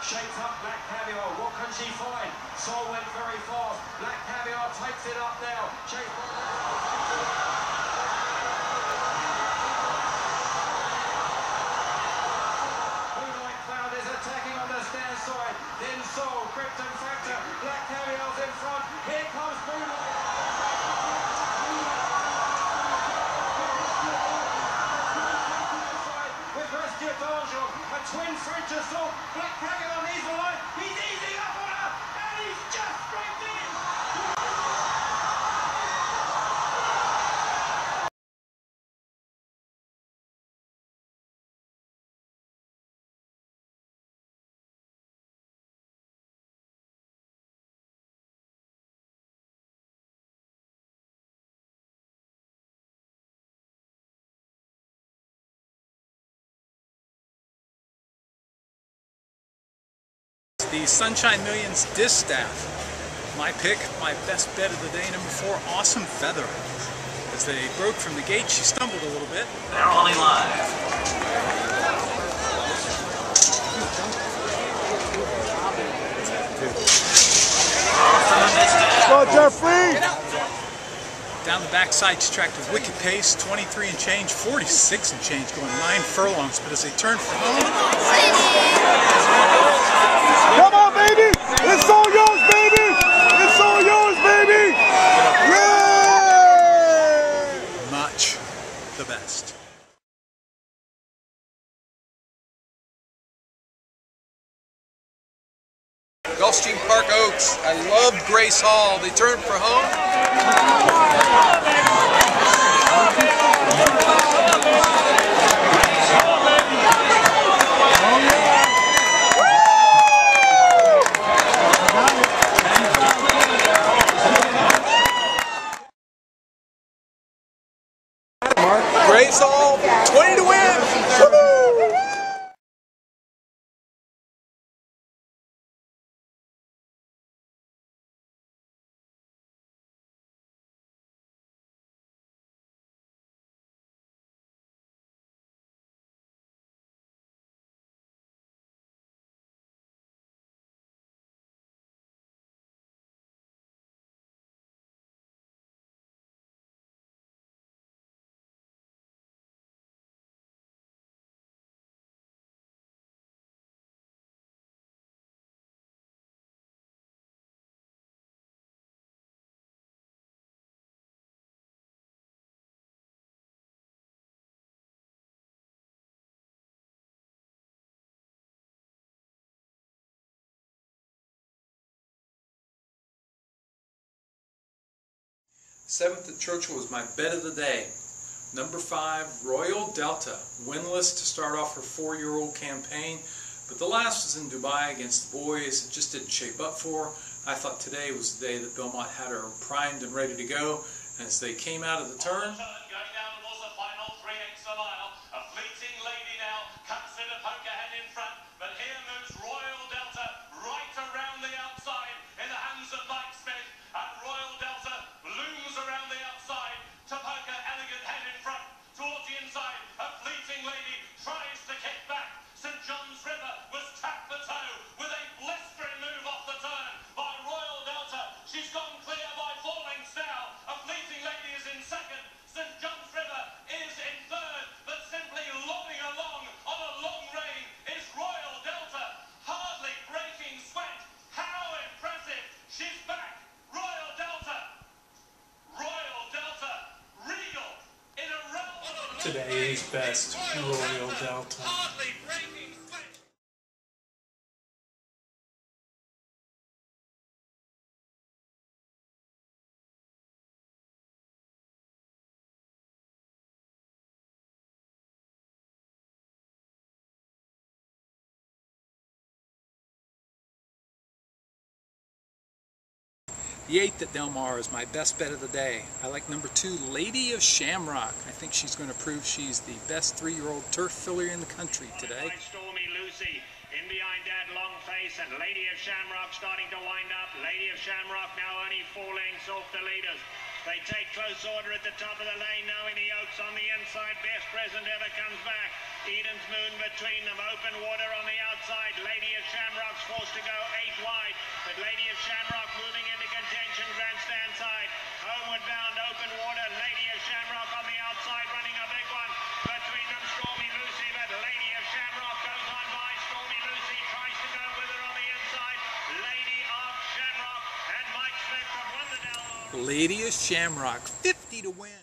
Shapes up Black Caviar. What can she find? Sol went very fast. Black Caviar takes it up now. Chased by... attacking on the stand side, then Sol, Krypton Factor, Black Caviar's in front, here comes Moonlight. With Rescue d'Argent, a twin French assault, Black Caviar needs the line, he's easing up on her, and he's just scraped in! The Sunshine Millions Distaff. My pick, my best bet of the day, number 4, Awesome Feather. As they broke from the gate, she stumbled a little bit. They're only live. Go, Jeffrey! Down the backside, she tracked with wicked pace, 23 and change, 46 and change, going 9 furlongs. But as they turned for home, come on, baby! It's all yours, baby! It's all yours, baby! Yeah! much the best. Gulfstream Park Oaks. I love Grace Hall. They turned for home. Grace Hall, 20 to win. Woo-hoo! Seventh at Churchill was my bet of the day. Number 5, Royal Delta, winless to start off her 4-year-old campaign, but the last was in Dubai against the boys. It just didn't shape up for her. I thought today was the day that Belmont had her primed and ready to go. As they came out of the turn, today's best, Royal Delta. The 8th at Del Mar is my best bet of the day. I like number 2, Lady of Shamrock. I think she's going to prove she's the best 3-year-old turf filler in the country today. Stormy Lucy in behind that long face, and Lady of Shamrock starting to wind up. Lady of Shamrock now only 4 lengths off the leaders. They take close order at the top of the lane now in the Oaks on the inside. Best Present Ever comes back. Eden's Moon between them. Open water on the outside. Lady of Shamrock's forced to go 8 wide. But Lady of Shamrock moving into contention, grandstand side. Homeward bound, open water. Lady of Shamrock on the outside, running a big one. Between them, Stormy Lucy. But Lady of Shamrock goes on by. Stormy Lucy tries to go with her on the inside. Lady of Shamrock and Mike Smith have won the Delmar. Lady of Shamrock, 50 to win.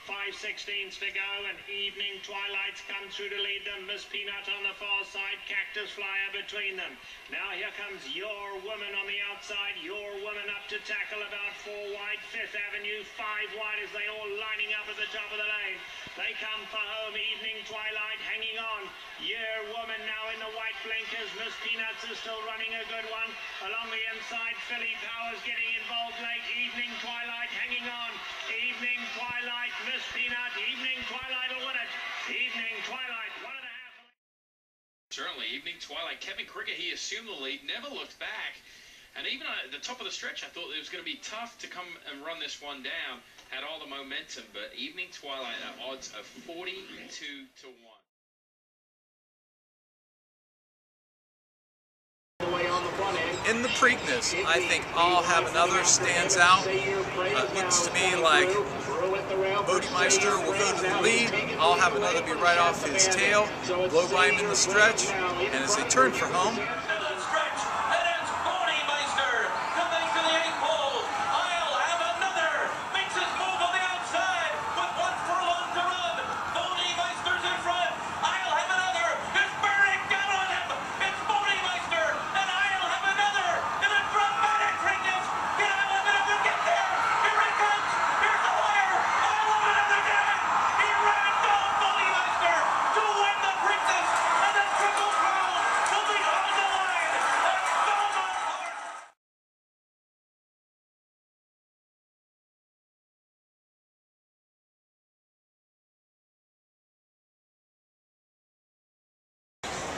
Five 16s to go, and Evening Twilights come through to lead them. Miss Peanut on the far side, Cactus Flyer between them. Now here comes Your Woman on the outside. Your Woman up to tackle about 4 wide. 5th Avenue 5 wide as they all lining up at the top of the lane. They come for home. Evening Twilight hanging on. Your Woman now in the white blinkers. Miss Peanuts is still running a good one. Along the inside, Philly Powers getting involved late. Evening Twilight hanging on. Evening Twilight, Miss Peanut. Evening Twilight will win it. Evening Twilight, 1.5. Certainly, Evening Twilight. Kevin Cricket, he assumed the lead, never looked back. And even at the top of the stretch, I thought it was going to be tough to come and run this one down. Had all the momentum, but Evening Twilight at odds of 42 to 1. In the Preakness, I think I'll Have Another stands out. Looks to me like Bodemeister will go to the lead. I'll Have Another be right off his tail, blow by him in the stretch, and as they turn for home,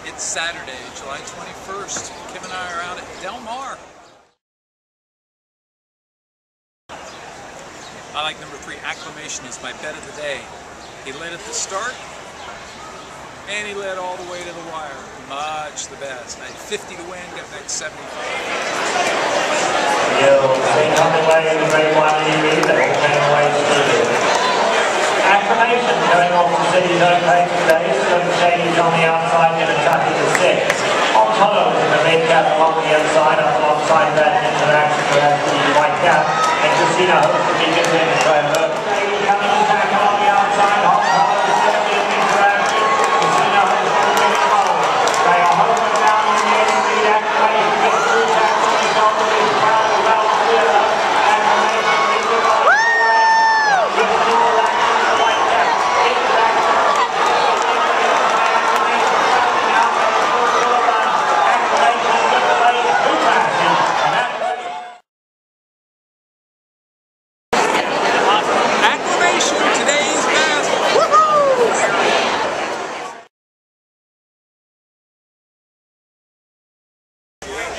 it's Saturday, July 21st. Kim and I are out at Del Mar. I like number 3, Acclamation, is my bet of the day. He led at the start, and he led all the way to the wire. Much the best. I had 50 to win, got back 75. Acclamation going off the city's own pace today. Silver Shadys on the outside, going to chuck it to 6. On Hollow in the red cap along the inside, up alongside that interaction with the white cap. And Christina hopes to be good in the trail. Shady coming back along the outside. On Hollow is going to be an interaction. Christina hopes to be involved. They are hoping down in the end of the Acclamation. Gets through tackle and he's on to his crowd well clear. Acclamation is the ball.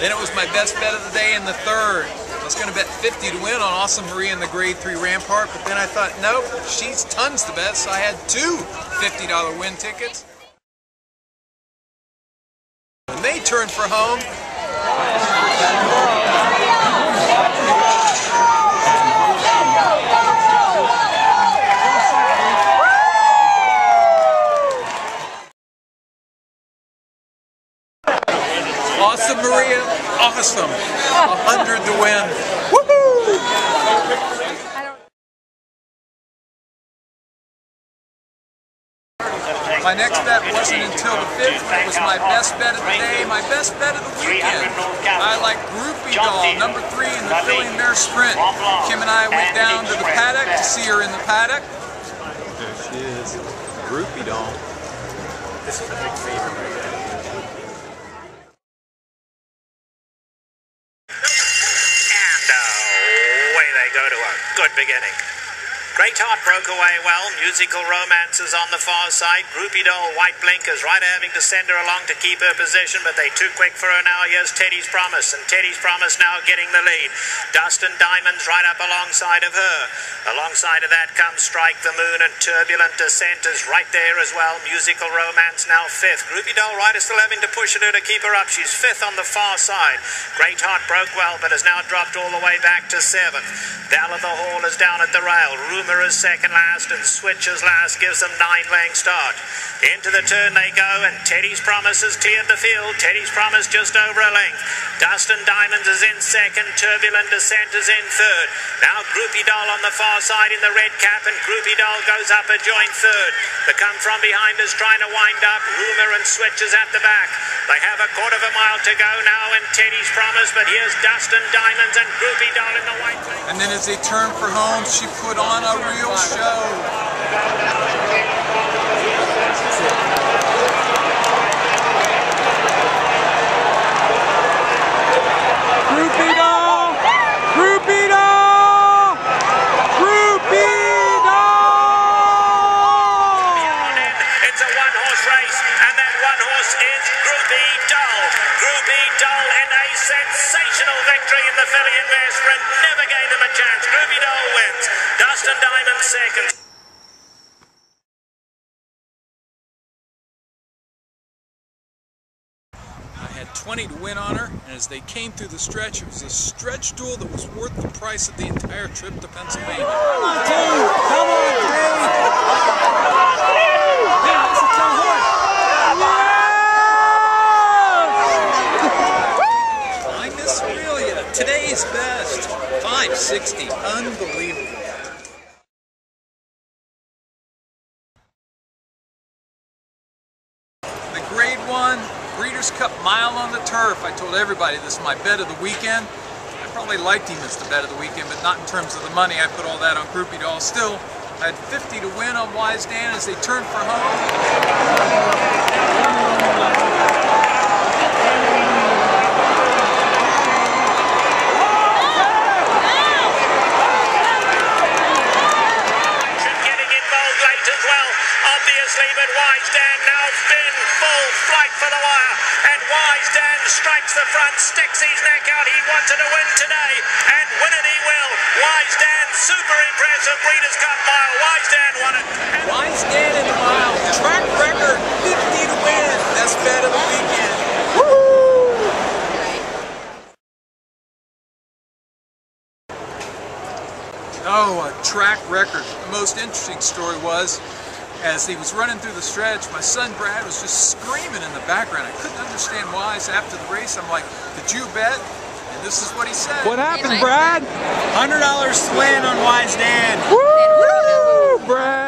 Then it was my best bet of the day in the third. I was going to bet 50 to win on Awesome Maria in the Grade 3 Rampart, but then I thought, nope, she's tons to bet, so I had 2 $50 win tickets. When they turned for home, Awesome Maria, awesome. 100 to win. Woohoo! Take My next bet wasn't until the 5th, but it was my best bet of the day, my best bet of the weekend. I like Groupie Doll, number 3 in the Filly and Mare Sprint. Kim and I went down to the paddock to see her in the paddock. There she is, Groupie Doll. This is a big favorite right there. And away they go to a good beginning. Great Heart broke away well. Musical Romances on the far side. Groupie Doll, White Blinkers, Ryder having to send her along to keep her position, but they too quick for her now. Here's Teddy's Promise, and Teddy's Promise now getting the lead. Dust and Diamonds right up alongside of her. Alongside of that comes Strike the Moon, and Turbulent Descent is right there as well. Musical Romance now 5th. Groupie Doll, Ryder still having to push at her to keep her up. She's 5th on the far side. Great Heart broke well, but has now dropped all the way back to 7th. Belle of the Hall is down at the rail. Rumor is second last, and Switcher's last gives them 9-length start. Into the turn they go, and Teddy's Promise has cleared the field. Teddy's Promise just over a length. Dust and Diamonds is in second. Turbulent Descent is in third. Now Groupie Doll on the far side in the red cap, and Groupie Doll goes up a joint third. The come from behind is trying to wind up. Rumor and Switcher's at the back. They have a quarter of a mile to go now, and Teddy's Promise, but here's Dust and Diamonds and Groupie Doll in the white place. And then as they turned for home, she put on a real show. Groupie Doll! Groupie Doll! Groupie Doll! It's a one-horse race, and that one horse is Groupie Doll. Groupie Doll in a sensational victory in the Filly and Mare Sprint. Never gave them a chance. Groupie Doll wins. Dust and Diamonds second. I had 20 to win on her, and as they came through the stretch, it was a stretch duel that was worth the price of the entire trip to Pennsylvania. Come on, Dave! Come on, Dave! Yeah, that's a tough horse! Finest Aurelia, today's best. 560, unbelievable. The Grade 1 Breeders' Cup Mile on the Turf. I told everybody this is my bet of the weekend. I probably liked him as the bet of the weekend, but not in terms of the money. I put all that on Groupie Doll. Still, I had 50 to win on Wise Dan as they turned for home. But Wise Dan now been full flight for the wire, and Wise Dan strikes the front, sticks his neck out. He wanted to win today, and win it he will. Wise Dan, super impressive Breeders' Cup Mile. Wise Dan won it. Wise Dan in the mile, track record, 50 to win. Best bet of the weekend. Oh, a track record. The most interesting story was, as he was running through the stretch, my son Brad was just screaming in the background. I couldn't understand why. So after the race, I'm like, did you bet? And this is what he said. What happened, Brad? $100 to win on Wise Dan. Woo! Brad!